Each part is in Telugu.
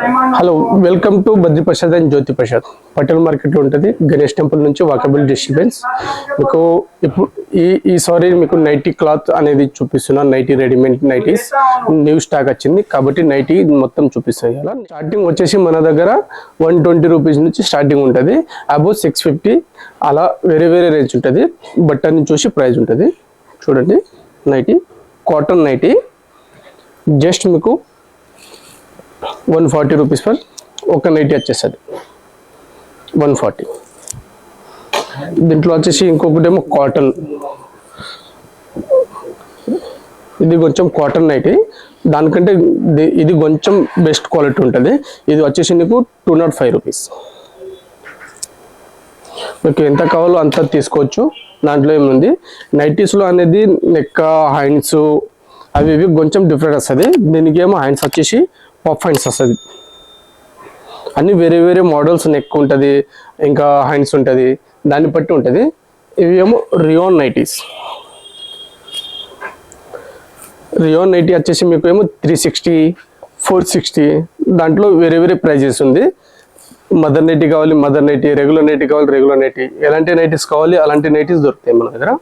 Hello, welcome to Badri Prasad and Jyoti Prasad. Patel మార్కెట్లో ఉంటుంది. గణేష్ టెంపుల్ నుంచి వాకబుల్ డిస్టెన్స్. మీకు ఇప్పుడు ఈసారి మీకు నైటీ క్లాత్ అనేది చూపిస్తున్నాను. Nighty readymade nighties new stock వచ్చింది కాబట్టి నైటీ మొత్తం చూపిస్తాయి. అలా స్టార్టింగ్ వచ్చేసి మన దగ్గర 120 రూపీస్ నుంచి స్టార్టింగ్ ఉంటుంది. అబౌవ్ 650 అలా వేరే వేరే రేంజ్ ఉంటుంది. బట్టని చూసి ప్రైస్ ఉంటుంది. చూడండి, నైటీ కాటన్ నైటీ జస్ట్ మీకు 140 రూపీస్ ఫర్ ఒక నైటీ వచ్చేస్తుంది. 140. దీంట్లో వచ్చేసి ఇంకొకటేమో కాటన్, ఇది కొంచెం కాటన్ నైటీ, దానికంటే ఇది కొంచెం బెస్ట్ క్వాలిటీ ఉంటుంది. ఇది వచ్చేసి నీకు 205 రూపీస్. మీకు ఎంత కావాలో అంత తీసుకోవచ్చు, దాంట్లో ఏముంది. నైటీస్లో అనేది నెక్ హ్యాండ్స్ అవి ఇవి కొంచెం డిఫరెంట్ వస్తుంది. దీనికి ఏమో హ్యాండ్స్ వచ్చేసి పఫ్ హ్యాండ్స్ వస్తుంది. అన్ని వేరే వేరే మోడల్స్ నెక్ ఉంటుంది, ఇంకా హ్యాండ్స్ ఉంటుంది, దాన్ని బట్టి ఉంటుంది. ఇవి ఏమో రియోన్ నైటీస్. రియోన్ నైటీ వచ్చేసి మీకు ఏమో 360, 460, దాంట్లో వేరే వేరే ప్రైజెస్ ఉంది. మదర్ నైటీ కావాలి మదర్ నైటీ, రెగ్యులర్ నైటీ కావాలి రెగ్యులర్ నైటీ, ఎలాంటి నైటీస్ కావాలి అలాంటి నైటీస్ దొరుకుతాయి మన దగ్గర.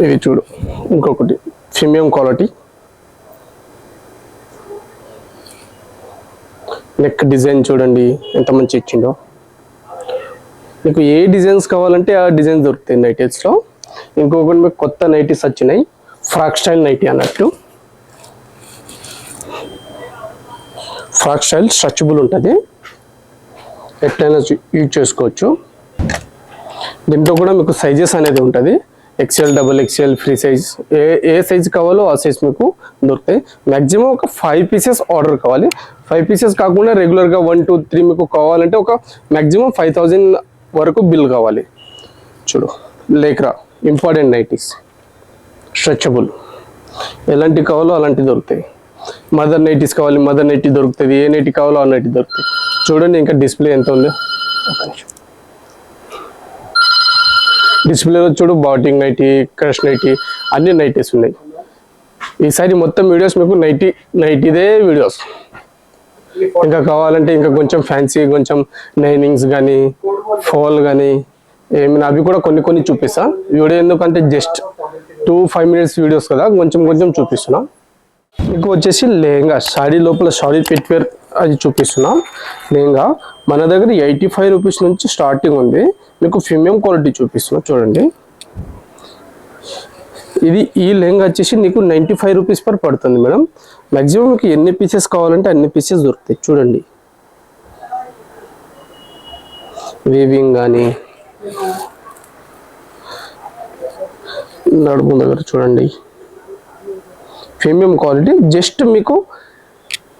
ఇవి చూడు, ఇంకొకటి ప్రీమియం క్వాలిటీ నెక్ డిజైన్ చూడండి ఎంత మంచి ఇచ్చిండో. మీకు ఏ డిజైన్స్ కావాలంటే ఆ డిజైన్స్ దొరుకుతాయి నైటీస్లో. ఇంకొకటి మీకు కొత్త నైటీస్ వచ్చినాయి, ఫ్రాక్ స్టైల్ నైటీ అన్నట్టు. ఫ్రాక్ స్టైల్ స్ట్రెచబుల్ ఉంటుంది, ఎట్లయినా యూజ్ చేసుకోవచ్చు. దీంట్లో కూడా మీకు సైజెస్ అనేది ఉంటుంది. XL, XXL, ఫ్రీ సైజ్, ఏ సైజ్ కావాలో ఆ సైజ్ మీకు దొరుకుతాయి. మ్యాక్సిమం ఒక 5 పీసెస్ ఆర్డర్ కావాలి. 5 పీసెస్ కాకుండా రెగ్యులర్గా 1, 2, 3 మీకు కావాలంటే ఒక మ్యాక్సిమం 5000 వరకు బిల్ కావాలి. చూడు, లేక్రా ఇంపార్టెంట్ నైటీస్, స్ట్రెచబుల్, ఎలాంటి కావాలో అలాంటి దొరుకుతాయి. మదర్ నైటీస్ కావాలి మదర్ నైటీ దొరుకుతుంది, ఏ నైటీ కావాలో ఆ నైటీ దొరుకుతాయి. చూడండి ఇంకా డిస్ప్లే ఎంత ఉందో. డిస్ప్లేలో చూడు, బాటింగ్ నైటీ, క్రష్ నైటీ, అన్ని నైటీస్ ఉన్నాయి. ఈసారి మొత్తం వీడియోస్ మీకు నైటీదే వీడియోస్. ఇంకా కావాలంటే ఇంకా కొంచెం ఫ్యాన్సీ, కొంచెం లైనింగ్స్ కానీ ఫాల్ కానీ ఏమైనా అవి కూడా కొన్ని చూపిస్తా. వీడియో ఎందుకంటే జస్ట్ 2-5 మినిట్స్ వీడియోస్ కదా, కొంచెం చూపిస్తున్నా. మీకు వచ్చేసి లెహంగా, సాడీ లోపల సాడీ ఫిట్వేర్ అది చూపిస్తున్నా. లెహంగా మన దగ్గర 85 రూపీస్ నుంచి స్టార్టింగ్ ఉంది. మీకు ప్రీమియం క్వాలిటీ చూపిస్తున్నా చూడండి. ఈ లెహంగా వచ్చేసి నీకు 95 రూపీస్ పర్ పడుతుంది మేడం. మ్యాక్సిమం మీకు ఎన్ని పీసెస్ కావాలంటే అన్ని పీసెస్ దొరుకుతాయి. చూడండి, వీవింగ్ కానీ నడుము దగ్గర చూడండి, ప్రీమియం క్వాలిటీ జస్ట్ మీకు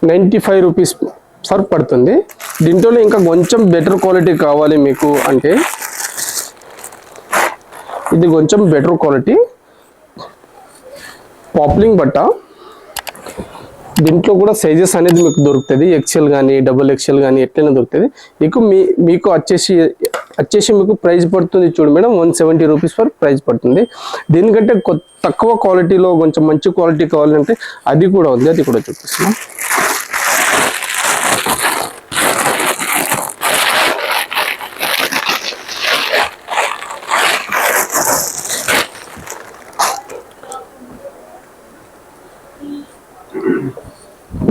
95 రూపీస్ పర్ పడుతుంది. దీంట్లో ఇంకా కొంచెం బెటర్ క్వాలిటీ కావాలి మీకు అంటే ఇది కొంచెం బెటర్ క్వాలిటీ పాప్లింగ్ బట్ట. దీంట్లో కూడా సైజెస్ అనేది మీకు దొరుకుతుంది. XL కానీ XXL కానీ ఎట్లయినా దొరుకుతుంది. మీకు వచ్చేసి మీకు ప్రైస్ పడుతుంది చూడు మేడం, 170 రూపీస్ పర్ ప్రైస్ పడుతుంది. దీనికంటే తక్కువ క్వాలిటీలో కొంచెం మంచి క్వాలిటీ కావాలంటే అది కూడా ఉంది, అది కూడా చూపిస్తున్నాం.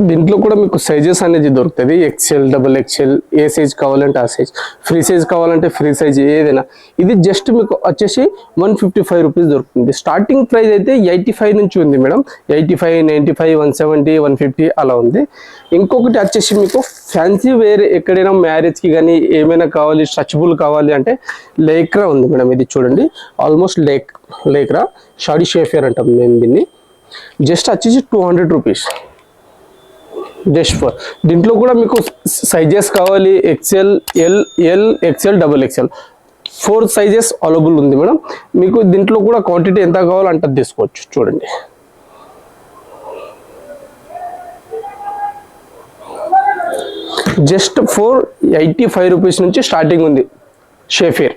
దీంట్లో కూడా మీకు సైజెస్ అనేది దొరుకుతుంది. XL, XXL, ఏ సైజ్ కావాలంటే ఆ సైజ్, ఫ్రీ సైజ్ కావాలంటే ఫ్రీ సైజ్, ఏదైనా. ఇది జస్ట్ మీకు వచ్చేసి 155 రూపీస్ దొరుకుతుంది. స్టార్టింగ్ ప్రైస్ అయితే 85 నుంచి ఉంది మేడం. 85, 95, 170, 150 అలా ఉంది. ఇంకొకటి వచ్చేసి మీకు ఫ్యాన్సీ వేర్ ఎక్కడైనా మ్యారేజ్కి కానీ ఏమైనా కావాలి, స్ట్రెచబుల్ కావాలి అంటే లేక్రా ఉంది మేడం. ఇది చూడండి, ఆల్మోస్ట్ లేక్రా షాడీ షేఫేర్ అంటాం మేము దీన్ని. జస్ట్ వచ్చేసి 200 రూపీస్ జస్ట్ ఫర్. దీంట్లో కూడా మీకు సైజెస్ కావాలి, XL, L, XL, XXL 4 sizes available ఉంది మేడం. మీకు దీంట్లో కూడా క్వాంటిటీ ఎంత కావాలో అంత తీసుకోవచ్చు. చూడండి, జస్ట్ 485 రూపీస్ నుంచి స్టార్టింగ్ ఉంది షేఫేర్.